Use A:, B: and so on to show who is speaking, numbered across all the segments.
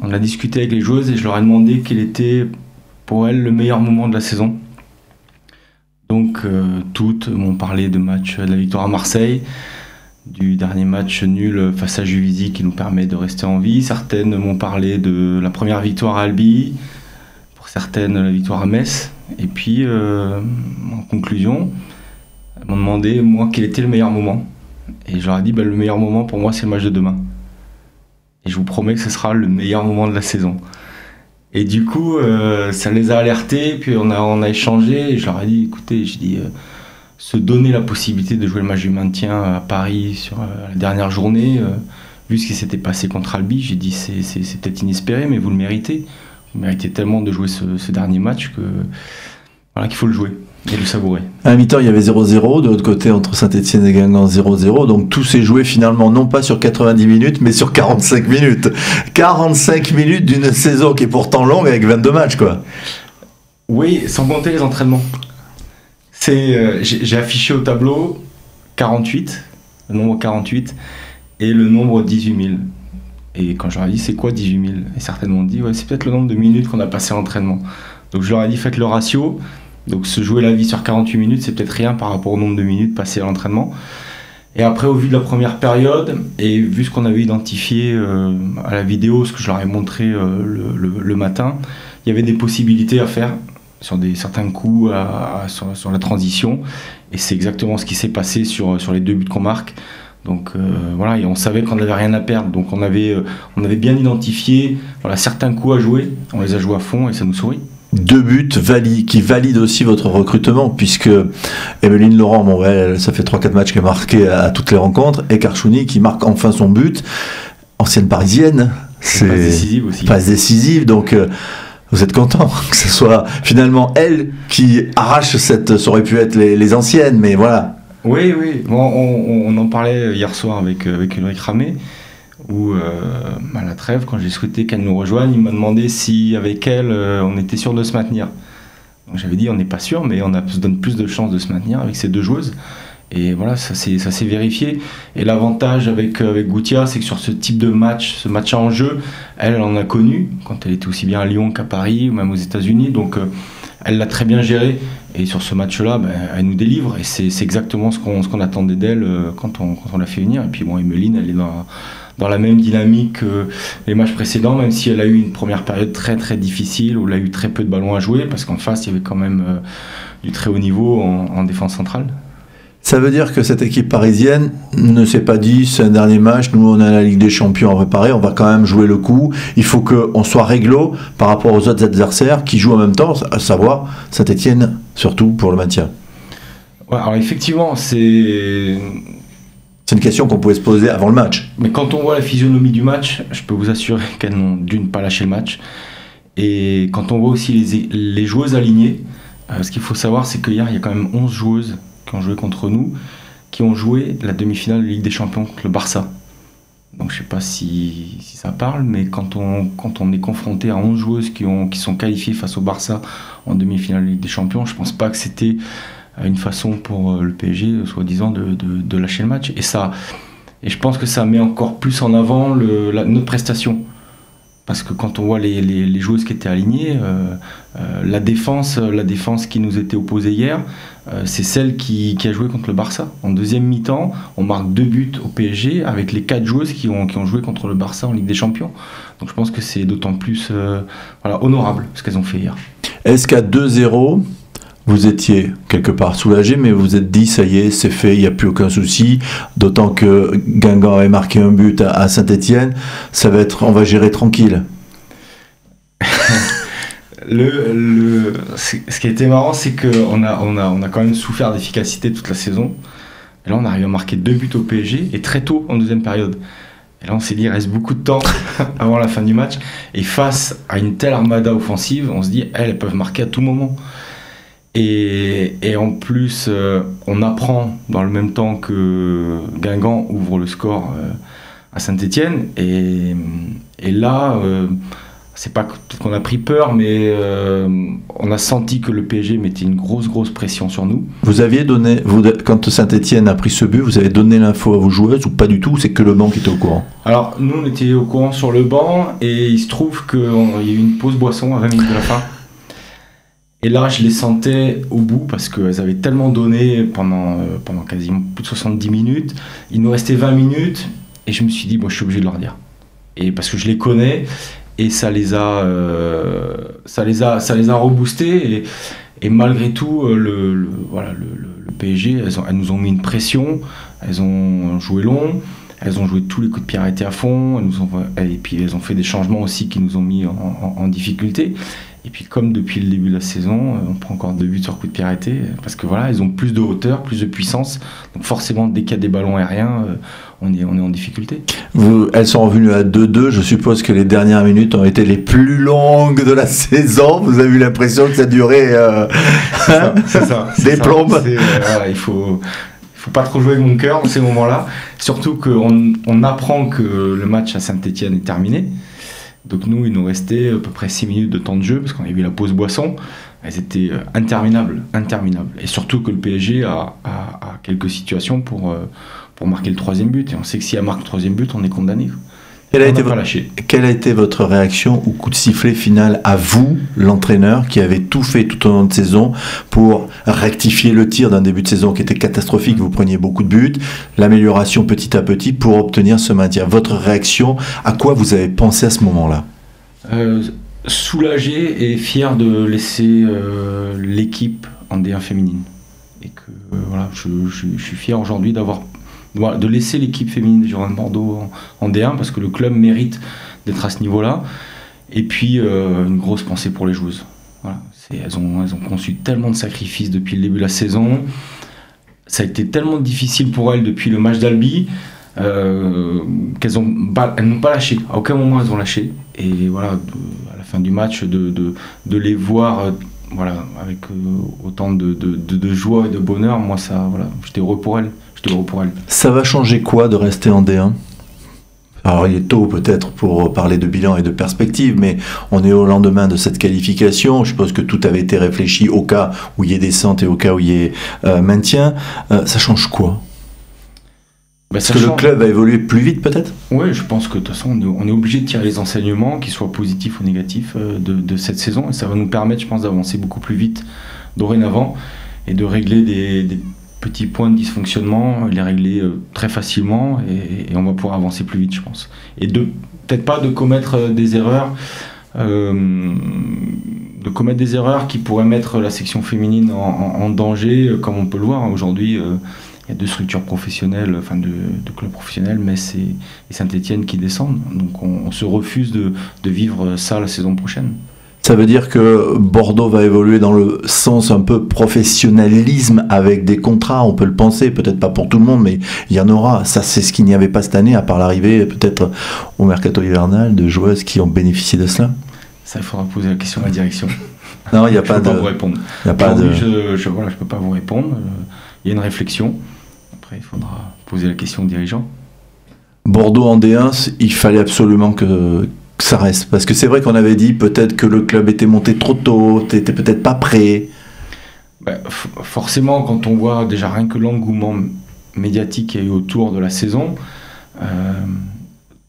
A: On a discuté avec les joueuses et je leur ai demandé quel était pour elles le meilleur moment de la saison. Donc toutes m'ont parlé de la victoire à Marseille, du dernier match nul face à Juvisy qui nous permet de rester en vie. Certaines m'ont parlé de la première victoire à Albi, pour certaines la victoire à Metz. Et puis en conclusion, elles m'ont demandé moi quel était le meilleur moment. Et je leur ai dit le meilleur moment pour moi c'est le match de demain. Et je vous promets que ce sera le meilleur moment de la saison. Et du coup, ça les a alertés, puis on a échangé, et je leur ai dit, écoutez, se donner la possibilité de jouer le match du maintien à Paris sur la dernière journée, vu ce qui s'était passé contre Albi, j'ai dit, c'est peut-être inespéré, mais vous le méritez. Vous méritez tellement de jouer ce dernier match qu'il faut le jouer et le savourer.
B: À la mi-temps, il y avait 0-0, de l'autre côté, entre Saint-Etienne et Guingamp, 0-0, donc tout s'est joué finalement, non pas sur 90 minutes, mais sur 45 minutes. 45 minutes d'une saison qui est pourtant longue, avec 22 matchs, quoi.
A: Oui, sans compter les entraînements. J'ai affiché au tableau 48, le nombre 48, et le nombre 18 000. Et quand je leur ai dit, c'est quoi 18 000 ? Et certains m'ont dit, ouais, c'est peut-être le nombre de minutes qu'on a passé à l'entraînement. Donc je leur ai dit, faites le ratio. Donc se jouer la vie sur 48 minutes, c'est peut-être rien par rapport au nombre de minutes passées à l'entraînement. Et après, au vu de la première période, et vu ce qu'on avait identifié à la vidéo, ce que je leur ai montré le matin, il y avait des possibilités à faire sur certains coups, sur la transition. Et c'est exactement ce qui s'est passé sur les 2 buts qu'on marque. Donc voilà, et on savait qu'on n'avait rien à perdre. Donc on avait bien identifié certains coups à jouer. On les a joués à fond et ça nous sourit.
B: 2 buts qui valident aussi votre recrutement, puisque Emeline Laurent, ça fait 3-4 matchs qu'elle est marquée à toutes les rencontres, et Karchouni qui marque enfin son but, ancienne parisienne,
A: c'est passe décisive aussi.
B: Passe décisive, donc vous êtes content que ce soit finalement elle qui arrache ça aurait pu être les anciennes, mais voilà.
A: Oui, bon, on en parlait hier soir avec Ulrich Ramé, où à la trêve, quand j'ai souhaité qu'elle nous rejoigne, il m'a demandé si avec elle on était sûr de se maintenir. Donc j'avais dit on n'est pas sûr, mais on se donne plus de chances de se maintenir avec ces 2 joueuses. Et voilà, ça s'est vérifié. Et l'avantage avec Goutia, c'est que sur ce type de match, ce match en jeu, elle en a connu quand elle était aussi bien à Lyon qu'à Paris ou même aux États-Unis. Donc elle l'a très bien géré. Et sur ce match-là, elle nous délivre. Et c'est exactement ce qu'on attendait d'elle quand on l'a fait venir. Et puis bon, Emeline, elle est dans la même dynamique que les matchs précédents, même si elle a eu une première période très très difficile où elle a eu très peu de ballons à jouer, parce qu'en face, il y avait quand même du très haut niveau en défense centrale.
B: Ça veut dire que cette équipe parisienne ne s'est pas dit, c'est un dernier match, nous on a la Ligue des Champions à préparer, on va quand même jouer le coup, il faut qu'on soit réglo par rapport aux autres adversaires qui jouent en même temps, à savoir Saint-Etienne, surtout pour le maintien.
A: Ouais, alors effectivement, c'est
B: une question qu'on pouvait se poser avant le match.
A: Mais quand on voit la physionomie du match, je peux vous assurer qu'elles n'ont d'une pas lâché le match. Et quand on voit aussi les joueuses alignées, ce qu'il faut savoir, c'est qu'hier, il y a quand même 11 joueuses qui ont joué contre nous, qui ont joué la demi-finale de Ligue des Champions contre le Barça. Donc je ne sais pas si ça parle, mais quand on est confronté à 11 joueuses qui sont qualifiées face au Barça en demi-finale de Ligue des Champions, je ne pense pas que c'était une façon pour le PSG, soi-disant, de lâcher le match. Et je pense que ça met encore plus en avant notre prestation. Parce que quand on voit les joueuses qui étaient alignées, la défense qui nous était opposée hier, c'est celle qui a joué contre le Barça. En deuxième mi-temps, on marque 2 buts au PSG avec les 4 joueuses qui ont joué contre le Barça en Ligue des Champions. Donc je pense que c'est d'autant plus honorable ce qu'elles ont fait hier.
B: Est-ce qu'à 2-0, vous étiez quelque part soulagé, mais vous vous êtes dit, ça y est, c'est fait, il n'y a plus aucun souci, d'autant que Guingamp avait marqué un but à Saint-Etienne, on va gérer tranquille.
A: Ce qui a été marrant, c'est qu'on a quand même souffert d'efficacité toute la saison. Et là, on arrive à marquer 2 buts au PSG, et très tôt en deuxième période. Et là, on s'est dit, il reste beaucoup de temps avant la fin du match. Et face à une telle armada offensive, on se dit, elles peuvent marquer à tout moment. Et en plus, on apprend dans le même temps que Guingamp ouvre le score à Saint-Etienne. Et là, c'est pas peut-être qu'on a pris peur, mais on a senti que le PSG mettait une grosse pression sur nous.
B: Vous aviez donné, quand Saint-Etienne a pris ce but, vous avez donné l'info à vos joueuses ou pas du tout? C'est que le banc qui était au courant?
A: Alors nous on était au courant sur le banc et il se trouve qu'il y a eu une pause boisson à 20 minutes de la fin. Et là je les sentais au bout parce qu'elles avaient tellement donné pendant quasiment plus de 70 minutes. Il nous restait 20 minutes et je me suis dit bon, je suis obligé de leur dire. Et parce que je les connais. Et ça les a reboostés et malgré tout le PSG elles nous ont mis une pression, elles ont joué long, elles ont joué tous les coups de pied arrêtés à fond, et puis elles ont fait des changements aussi qui nous ont mis en difficulté. Et puis comme depuis le début de la saison, on prend encore 2 buts sur coup de pied arrêté, parce que voilà, elles ont plus de hauteur, plus de puissance, donc forcément dès qu'il y a des ballons aériens, on est en difficulté.
B: Elles sont revenues à 2-2, je suppose que les dernières minutes ont été les plus longues de la saison, vous avez eu l'impression que ça durait
A: c'est ça,
B: des plombes.
A: Voilà, il faut pas trop jouer avec mon cœur dans ces moments-là, surtout qu'on apprend que le match à Saint-Etienne est terminé. Donc nous, il nous restait à peu près 6 minutes de temps de jeu, parce qu'on avait eu la pause boisson. Elles étaient interminables. Et surtout que le PSG a quelques situations pour marquer le 3e but. Et on sait que si elle marque le 3e but, on est condamné.
B: Quelle a été votre réaction au coup de sifflet final à vous, l'entraîneur, qui avait tout fait tout au long de saison pour rectifier le tir d'un début de saison qui était catastrophique, vous preniez beaucoup de buts, l'amélioration petit à petit pour obtenir ce maintien. Votre réaction, à quoi vous avez pensé à ce moment-là?
A: Soulagé et fier de laisser l'équipe en D1 féminine. Et que voilà, je suis fier aujourd'hui de laisser l'équipe féminine de Girondins de Bordeaux en D1 parce que le club mérite d'être à ce niveau-là. Et puis une grosse pensée pour les joueuses. Voilà, elles ont conçu tellement de sacrifices depuis le début de la saison. Ça a été tellement difficile pour elles depuis le match d'Albi qu'elles n'ont pas lâché. À aucun moment elles ont lâché. Et voilà, à la fin du match, de les voir voilà, avec autant de joie et de bonheur, moi j'étais heureux pour elles.
B: Ça va changer quoi de rester en D1? Alors il est tôt peut-être pour parler de bilan et de perspective, mais on est au lendemain de cette qualification. Je suppose que tout avait été réfléchi au cas où il y ait descente et au cas où il y ait maintien. Ça change quoi? Est-ce que le club va évoluer plus vite peut-être?
A: Oui, je pense que de toute façon on est obligé de tirer les enseignements, qu'ils soient positifs ou négatifs, de cette saison. Et ça va nous permettre, je pense, d'avancer beaucoup plus vite dorénavant et de régler des petits points de dysfonctionnement, les régler très facilement et on va pouvoir avancer plus vite, je pense. Et peut-être pas de commettre des erreurs, qui pourraient mettre la section féminine en danger, comme on peut le voir aujourd'hui. Il y a 2 structures professionnelles, enfin de clubs professionnels, Metz et Saint-Etienne qui descendent. Donc on se refuse de vivre ça la saison prochaine.
B: Ça veut dire que Bordeaux va évoluer dans le sens un peu professionnalisme avec des contrats, on peut le penser, peut-être pas pour tout le monde, mais il y en aura. Ça, c'est ce qu'il n'y avait pas cette année, à part l'arrivée peut-être au mercato hivernal de joueuses qui ont bénéficié de cela.
A: Ça, il faudra poser la question à la direction.
B: Non, il n'y a pas de...
A: Je peux pas vous répondre. Je peux pas vous répondre. Il y a une réflexion. Après, il faudra poser la question aux dirigeants.
B: Bordeaux en D1, il fallait absolument que ça reste, parce que c'est vrai qu'on avait dit peut-être que le club était monté trop tôt, t'étais peut-être pas prêt.
A: Forcément, quand on voit déjà rien que l'engouement médiatique qu'il y a eu autour de la saison,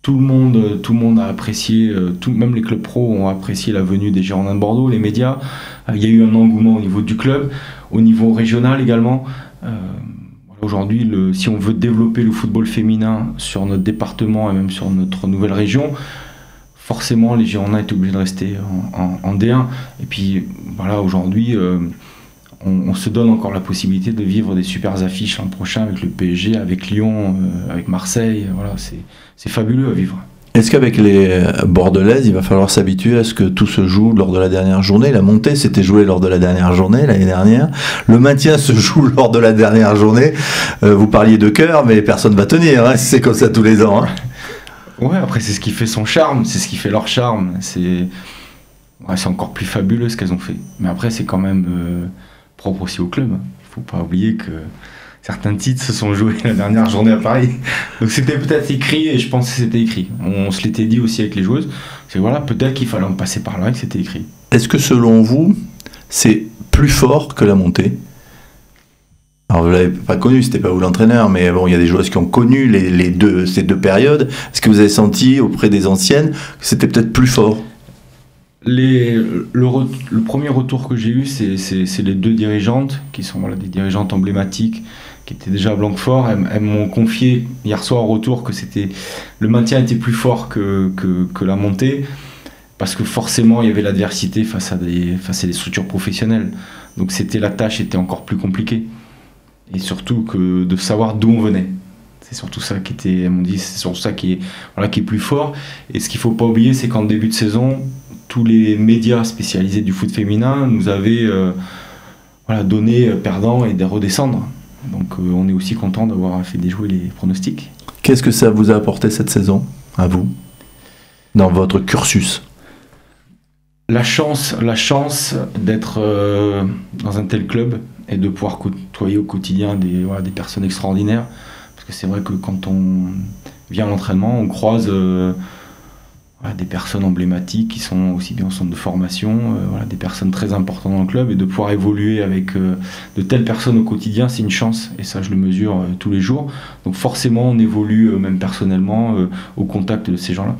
A: tout le monde a apprécié, même les clubs pro ont apprécié la venue des Girondins de Bordeaux, les médias. Il y a eu un engouement au niveau du club, au niveau régional également. Aujourd'hui, si on veut développer le football féminin sur notre département et même sur notre nouvelle région, forcément les Girondins étaient obligés de rester en D1. Et puis voilà, aujourd'hui, on se donne encore la possibilité de vivre des super affiches l'an prochain avec le PSG, avec Lyon, avec Marseille. Voilà, c'est fabuleux à vivre.
B: Est-ce qu'avec les Bordelaises, il va falloir s'habituer à ce que tout se joue lors de la dernière journée? La montée s'était jouée lors de la dernière journée, l'année dernière. Le maintien se joue lors de la dernière journée. Vous parliez de cœur, mais personne ne va tenir, hein, c'est comme ça tous les ans. Hein.
A: Ouais, après c'est ce qui fait son charme, c'est ce qui fait leur charme. C'est encore plus fabuleux ce qu'elles ont fait. Mais après c'est quand même propre aussi au club. Il faut pas oublier que certains titres se sont joués la dernière journée à Paris. Donc c'était peut-être écrit, et je pense que c'était écrit. On se l'était dit aussi avec les joueuses. C'est voilà, peut-être qu'il fallait en passer par là et que c'était écrit.
B: Est-ce que selon vous, c'est plus fort que la montée? Alors vous l'avez pas connu, c'était pas vous l'entraîneur, mais bon, il y a des joueurs qui ont connu ces deux périodes. Est-ce que vous avez senti auprès des anciennes que c'était peut-être plus fort?
A: Le premier retour que j'ai eu, c'est les deux dirigeantes, qui sont voilà, des dirigeantes emblématiques, qui étaient déjà à Blanquefort. Elles m'ont confié hier soir au retour que le maintien était plus fort que la montée, parce que forcément il y avait l'adversité face à des structures professionnelles. Donc la tâche était encore plus compliquée. Et surtout que de savoir d'où on venait. C'est surtout ça elles m'ont dit, c'est surtout ça qui est plus fort. Et ce qu'il ne faut pas oublier, c'est qu'en début de saison, tous les médias spécialisés du foot féminin nous avaient donné perdant et de redescendre. Donc on est aussi content d'avoir fait déjouer les pronostics.
B: Qu'est-ce que ça vous a apporté cette saison, à vous, dans votre cursus?
A: La chance d'être dans un tel club et de pouvoir côtoyer au quotidien des personnes extraordinaires. Parce que c'est vrai que quand on vient à l'entraînement, on croise des personnes emblématiques qui sont aussi bien au centre de formation, des personnes très importantes dans le club, et de pouvoir évoluer avec de telles personnes au quotidien, c'est une chance, et ça je le mesure tous les jours. Donc forcément on évolue même personnellement au contact de ces gens-là.